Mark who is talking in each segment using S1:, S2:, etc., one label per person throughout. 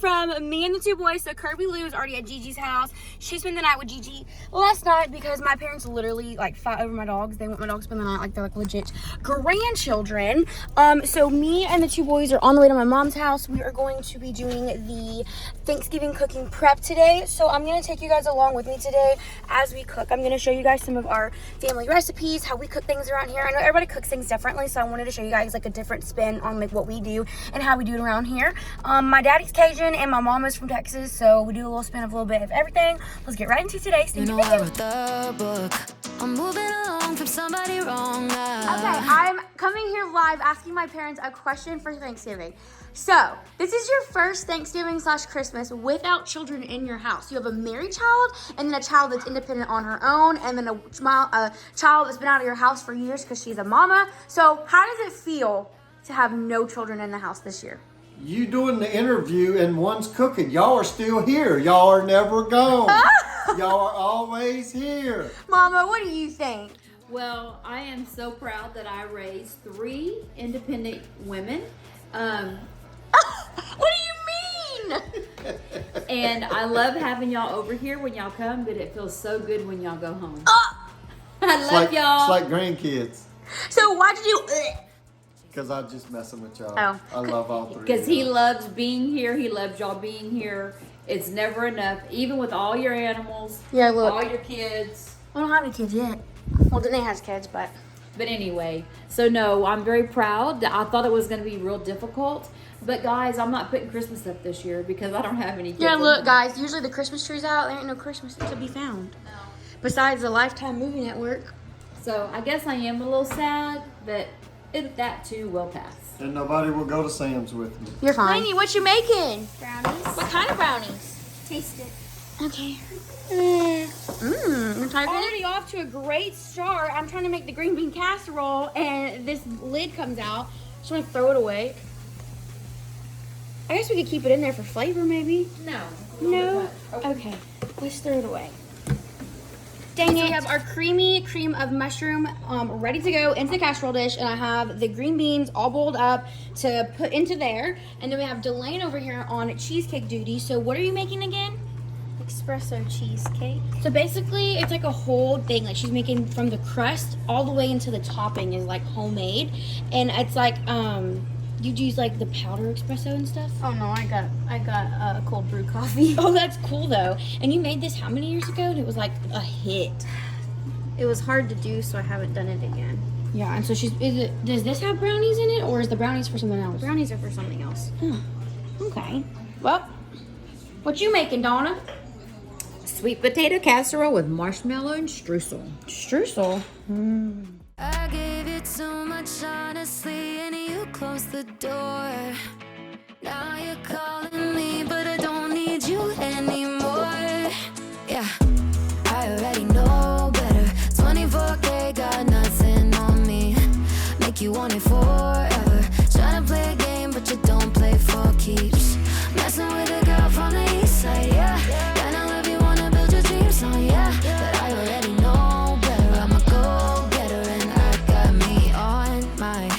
S1: from me and the two boys. So Kirby Lou is already at Gigi's house. She spent the night with Gigi last night because my parents literally like fight over my dogs. They want my dogs to spend the night like they're like legit grandchildren. So me and the two boys are on the way to my mom's house. We are going to be doing the Thanksgiving cooking prep today. So I'm going to take you guys along with me today as we cook. I'm going to show you guys some of our family recipes, how we cook things around here. I know everybody cooks things differently, so I wanted to show you guys like a different spin on like what we do and how we do it around here. My daddy's Cajun and my mom is from Texas, so we do a little spin of a little bit of everything. Let's get right into today. Stay tuned.
S2: I wrote the book. I'm moving along from somebody wrong now.
S1: Okay, I'm coming here live asking my parents a question for Thanksgiving. So, this is your first Thanksgiving / Christmas without children in your house. You have a married child, and then a child that's independent on her own, and then a child that's been out of your house for years because she's a mama. So, how does it feel to have no children in the house this year?
S3: You doing the interview and one's cooking. Y'all are still here. Y'all are never gone. Y'all are always here.
S1: Mama, what do you think?
S4: Well, I am so proud that I raised 3 independent women.
S1: What do you mean?
S4: And I love having y'all over here when y'all come, but it feels so good when y'all go home. I love y'all.
S3: It's like grandkids.
S1: So why'd you do
S3: Because I'm just messing with y'all.
S1: Oh.
S3: I love all 3.
S4: Because he loves being here. He loves y'all being here. It's never enough, even with all your animals,
S1: Yeah, look.
S4: all your kids.
S1: I don't have any kids yet. Well, Danae has kids, but...
S4: But anyway, so no, I'm very proud. I thought it was going to be real difficult. But guys, I'm not putting Christmas up this year because I don't have any kids.
S1: Yeah, look, guys, usually the Christmas tree's out. There ain't no Christmas to be found.
S4: No.
S1: Besides the Lifetime movie network.
S4: So I guess I am a little sad, but that too will pass.
S3: And nobody will go to Sam's with me.
S1: You're fine. Lainey, what you making?
S5: Brownies.
S1: What kind of brownies?
S5: Taste it.
S1: Okay. Already off to a great start. I'm trying to make the green bean casserole, and this lid comes out. Just want to throw it away. I guess we could keep it in there for flavor, maybe.
S4: No.
S1: No? Okay. Let's throw it away. Dang it. We have our creamy cream of mushroom ready to go into the casserole dish, and I have the green beans all boiled up to put into there. And then we have Delane over here on cheesecake duty. So what are you making again?
S5: Espresso cheesecake.
S1: So basically, it's like a whole thing. Like she's making from the crust all the way into the topping is like homemade, and it's like you'd use like the powder espresso and stuff.
S5: Oh no, I got cold brew coffee.
S1: Oh, that's cool though. And you made this how many years ago? And it was like a hit.
S5: It was hard to do, so I haven't done it again.
S1: Yeah, and so does this have brownies in it, or is the brownies for something else?
S5: Brownies are for something else.
S1: Huh. Okay. Well, what you making, Donna?
S4: Sweet potato casserole with marshmallow and streusel.
S1: Streusel.
S2: I gave you too much honestly, and you closed the door. Now you're calling me, but I don't need you anymore. Yeah, I already know better. 24K got nothing on me. Make you want it forever. Trying to play a game, but you don't play for keeps. Messing with a girl from the east side, yeah. And I love you, wanna build your dreams on, yeah. But I already know better. I'm a go-getter, and I got me on my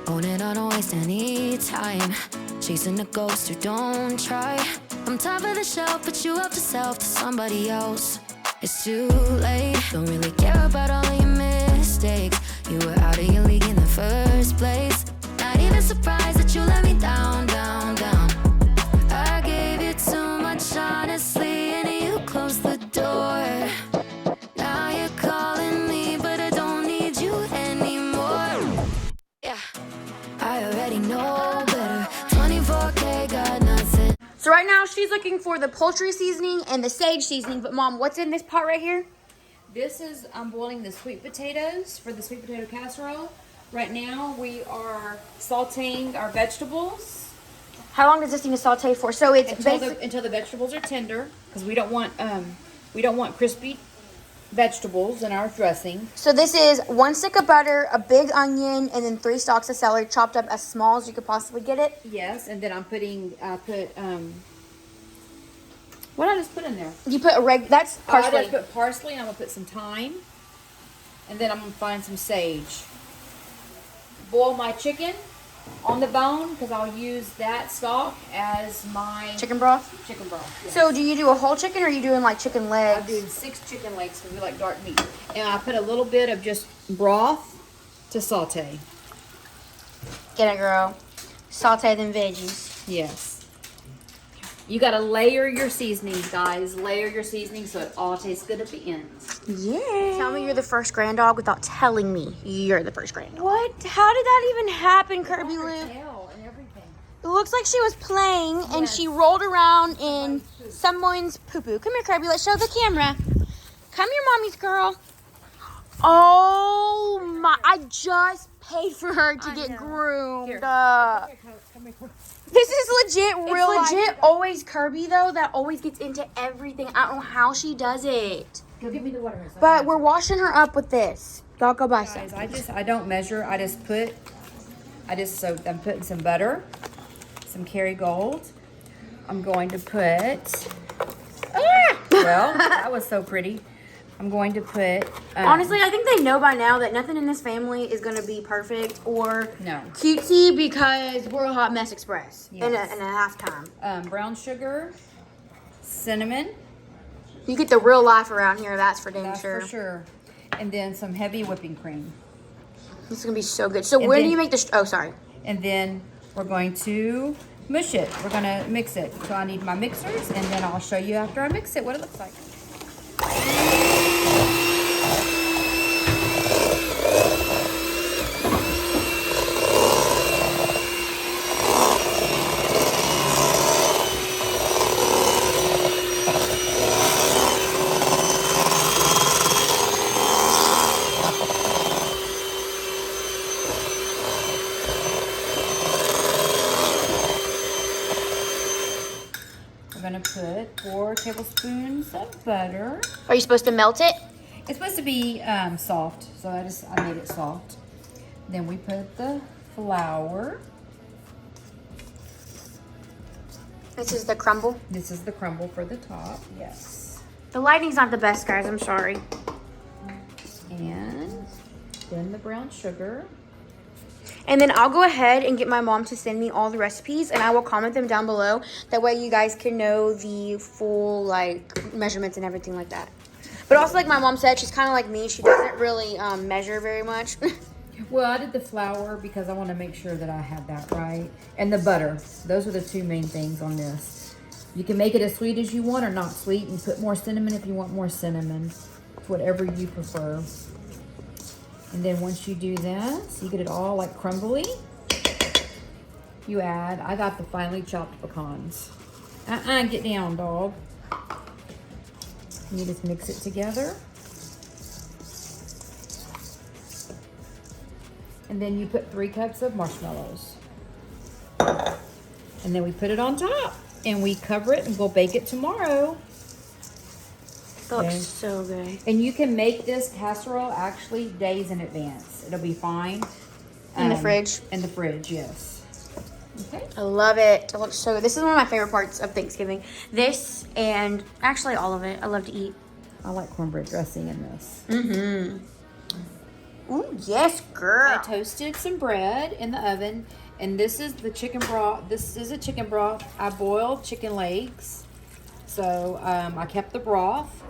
S2: own, and I don't waste any time chasing a ghost who don't try. I'm top of the shelf, but you up to self to somebody else. It's too late. Don't really care about all of your mistakes. You were out of your league in the first place. Not even surprised that you let me down, down, down. I gave you too much honestly, and you closed the door. Now you're calling me, but I don't need you anymore. Yeah, I already know better. 24K got nothing.
S1: So right now she's looking for the poultry seasoning and the sage seasoning. But Mom, what's in this pot right here?
S4: This is, I'm boiling the sweet potatoes for the sweet potato casserole. Right now we are sauteing our vegetables.
S1: How long does this need to saute for? So it's
S4: Until the vegetables are tender, because we don't want crispy vegetables in our dressing.
S1: So this is 1 stick of butter, a big onion, and then 3 stalks of celery chopped up as small as you could possibly get it.
S4: Yes, and then what did I just put in there?
S1: You put that's
S4: I
S1: parsley.
S4: just put parsley, and I'm gonna put some thyme, and then I'm gonna find some sage. Boil my chicken on the bone because I'll use that stock as my
S1: Chicken broth.
S4: chicken broth. Yes.
S1: So do you do a whole chicken or are you doing like chicken legs?
S4: I do 6 chicken legs because we like dark meat. And I put a little bit of just broth to saute.
S1: Get it, girl. Saute them veggies.
S4: Yes. You got to layer your seasonings, guys. Layer your seasonings so it all tastes good at the end.
S1: Yeah. Tell me you're the first grand dog without telling me you're the first grand dog. What? How did that even happen, Kirby Lou?
S4: Tail and everything.
S1: It looks like she was playing and she rolled around in someone's poo-poo. Come here, Kirby. Let's show the camera. Come here, mommy's girl. Oh my! I just paid for her to get groomed. This is legit real life. It's legit always Kirby though that always gets into everything. I don't know how she does it.
S4: Go give me the water.
S1: But we're washing her up with this. Y'all go buy some.
S4: Guys, I don't measure. I'm putting some butter, some Kerrygold. I'm going to put. Well, that was so pretty. I'm going to put.
S1: Honestly, I think they know by now that nothing in this family is going to be perfect or
S4: No.
S1: cutesy because we're a hot mess express in a half time.
S4: Brown sugar, cinnamon.
S1: You get the real life around here, that's for damn
S4: That's
S1: sure.
S4: for sure. And then some heavy whipping cream.
S1: This is going to be so good. So
S4: And
S1: where do
S4: then-
S1: you make the... Oh, sorry.
S4: And then we're going to mush it. We're going to mix it. So I need my mixers, and then I'll show you after I mix it what it looks like. We're going to put 4 tablespoons of butter.
S1: Are you supposed to melt it?
S4: It's supposed to be soft, so I made it soft. Then we put the flour.
S1: This is the crumble.
S4: This is the crumble for the top, yes.
S1: The lighting's not the best, guys. I'm sorry.
S4: And then the brown sugar.
S1: And then I'll go ahead and get my mom to send me all the recipes and I will comment them down below. That way you guys can know the full like measurements and everything like that. But also like my mom said, she's kind of like me. She doesn't really measure very much.
S4: Well, I did the flour because I want to make sure that I had that right. And the butter. Those are the 2 main things on this. You can make it as sweet as you want or not sweet and put more cinnamon if you want more cinnamon. It's whatever you prefer. And then once you do that, so you get it all like crumbly, you add, I got the finely chopped pecans. Get down, dog. And you just mix it together. And then you put 3 cups of marshmallows. And then we put it on top. And we cover it and we'll bake it tomorrow.
S1: That looks
S4: Okay.
S1: so good.
S4: And you can make this casserole actually days in advance. It'll be fine.
S1: In the fridge?
S4: In the fridge, yes. Okay.
S1: I love it. It looks so good. This is one of my favorite parts of Thanksgiving. This and actually all of it. I love to eat.
S4: I like cornbread dressing in this.
S1: Mm-hmm. Ooh, yes, girl.
S4: I toasted some bread in the oven. And this is the chicken broth. This is a chicken broth. I boiled chicken legs. So I kept the broth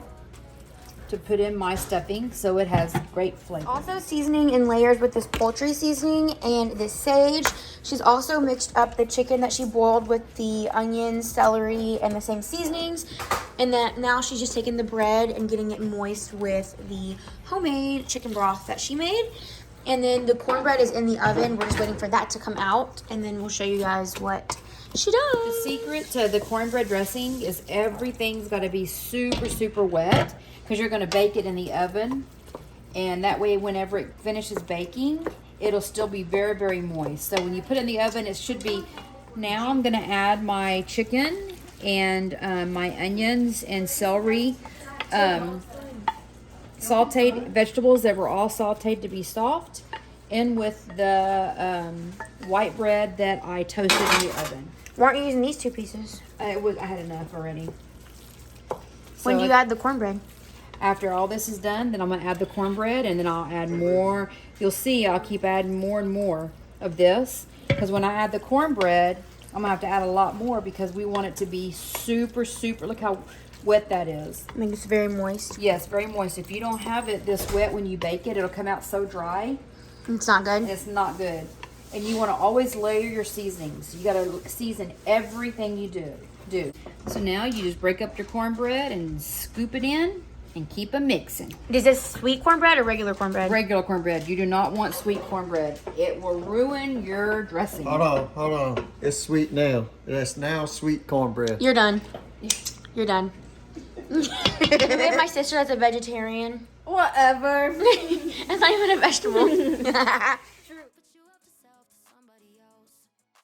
S4: to put in my stuffing so it has great flavor.
S1: Also seasoning in layers with this poultry seasoning and this sage. She's also mixed up the chicken that she boiled with the onions, celery, and the same seasonings. And then now she's just taking the bread and getting it moist with the homemade chicken broth that she made. And then the cornbread is in the oven. We're just waiting for that to come out. And then we'll show you guys what she does.
S4: The secret to the cornbread dressing is everything's got to be super, super wet because you're going to bake it in the oven. And that way, whenever it finishes baking, it'll still be very, very moist. So when you put it in the oven, it should be... Now I'm going to add my chicken and my onions and celery. Sauteed vegetables that were all sauteed to be soft. In with the white bread that I toasted in the oven.
S1: Why aren't you using these 2 pieces?
S4: I had enough already.
S1: When do you add the cornbread?
S4: After all this is done, then I'm going to add the cornbread and then I'll add more. You'll see I'll keep adding more and more of this. Because when I add the cornbread, I'm gonna have to add a lot more because we want it to be super, look how wet that is.
S1: I think it's very moist.
S4: Yes, very moist. If you don't have it this wet when you bake it, it'll come out so dry.
S1: It's not good.
S4: It's not good. And you want to always layer your seasonings. You got to season everything you do. So now you just break up your cornbread and scoop it in and keep a mixing.
S1: Is this sweet cornbread or regular cornbread?
S4: Regular cornbread. You do not want sweet cornbread. It will ruin your dressing.
S3: Hold on. It's sweet now. That's now sweet cornbread.
S1: You're done. You're done. Maybe my sister is a vegetarian.
S5: Whatever.
S1: It's not even a vegetable.
S2: Put you up to self to somebody else.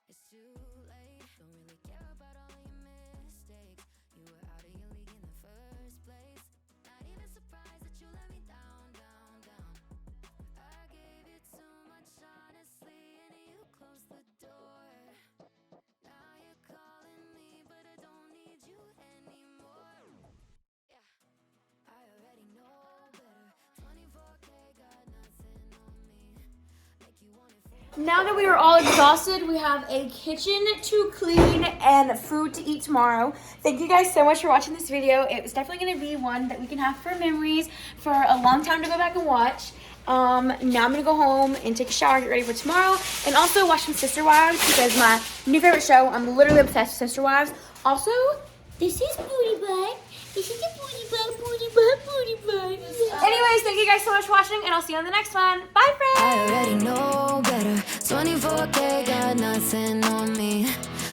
S2: It's too late. Don't really care about all your mistakes. You were out of your league in the first place. Not even surprised that you let me down. I gave you too much honestly, and you closed the door. Now you're calling me, but I don't need you anymore. Yeah, I already know better. 24K got nothing on me. Make you want it for
S1: Now that we are all exhausted, we have a kitchen to clean and food to eat tomorrow. Thank you guys so much for watching this video. It was definitely going to be one that we can have for memories for a long time to go back and watch. Now I'm going to go home and take a shower, get ready for tomorrow, and also watch some Sister Wives because my new favorite show. I'm literally obsessed with Sister Wives. Also, this is Booty Butt. This is a Booty Butt, Booty Butt, Booty Butt. Anyways, thank you guys so much for watching, and I'll see you on the next one. Bye, friends.
S2: I already know better. 24K got nothing on me.